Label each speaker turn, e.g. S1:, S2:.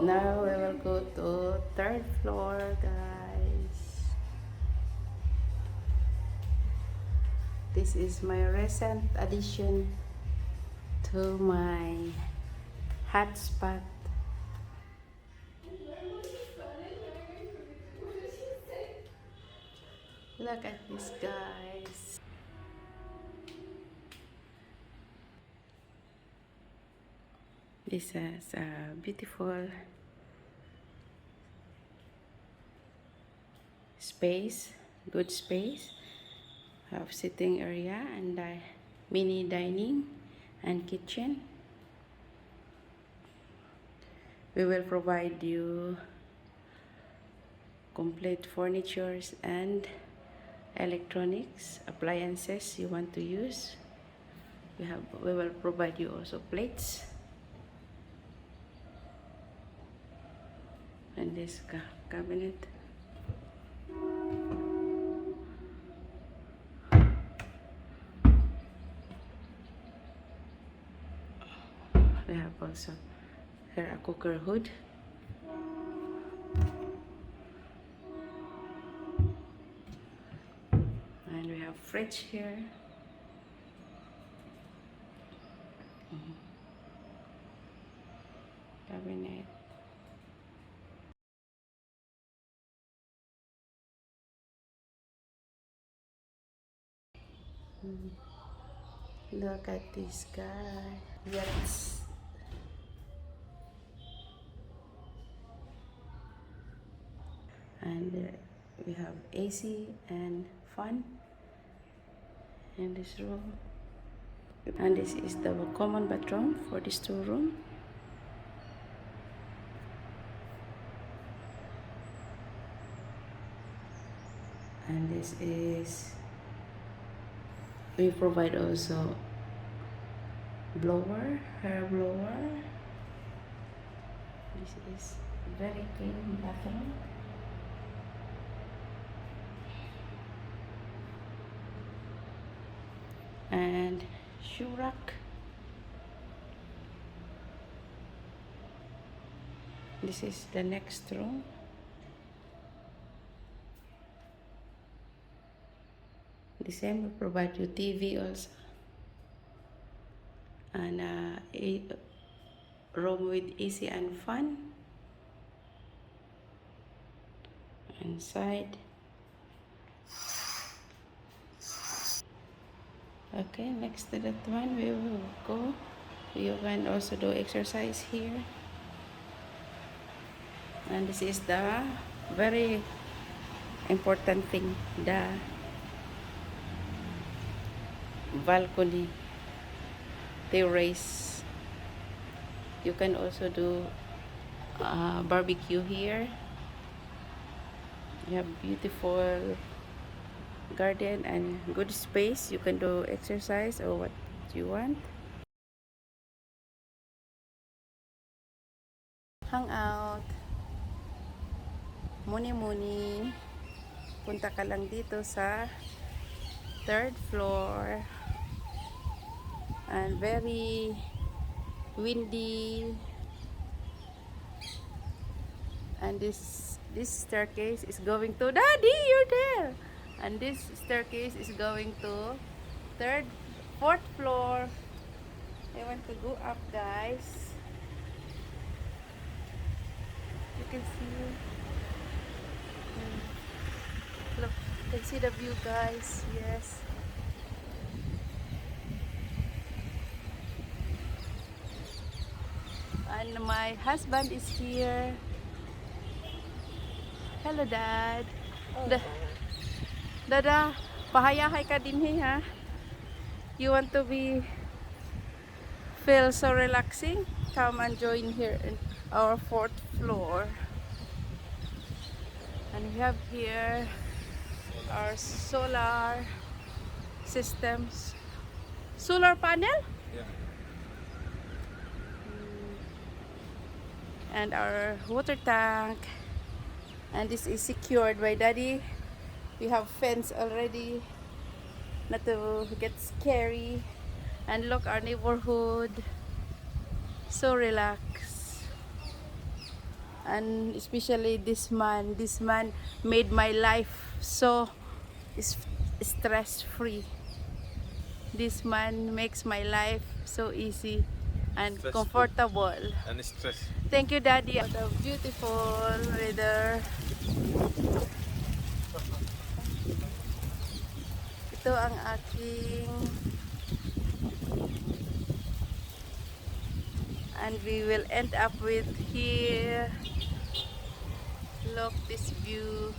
S1: Now we will go to third floor, guys. This is my recent addition to my hotspot. Look at this, guys. This is a beautiful space, good space. Have sitting area and mini dining and kitchen. We will provide you complete furnitures and electronics appliances you want to use. We will provide you also plates and this cabinet. We have also here a cooker hood. And we have fridge here. Cabinet. Look at this guy. Yes. And we have AC and fan in this room. And this is the common bathroom for this two room. And this is, we provide also blower, hair blower. This is very clean bathroom. And shoe rack. This is the next room. The same, we provide you TV also. And a room with AC and fan. Inside. Okay, next to that one we will go. You can also do exercise here. And this is the very important thing, the balcony, terrace. You can also do barbecue here. You have beautiful garden and good space. You can do exercise or what you want. Hang out. Muni-muni. Punta ka lang dito sa third floor. And very windy. And this staircase is going to, Daddy, you're there. And this staircase is going to fourth floor. I want to go up, guys. You can see. Look, you can see the view, guys. Yes. And my husband is here. Hello, Dad. Dada, pahayahay ka din ha. You want to feel so relaxing? Come and join here in our fourth floor. And we have here our solar systems. Solar panel?
S2: Yeah.
S1: And our water tank. And this is secured by Daddy. We have fence already, not to get scary. And look, our neighborhood, so relaxed. And especially this man. This man made my life so stress free. This man makes my life so easy and
S2: Stressful.
S1: comfortable.
S2: And stress.
S1: Thank you, Daddy. What a beautiful weather. Ito ang aking, and we will end up with here. Look this view.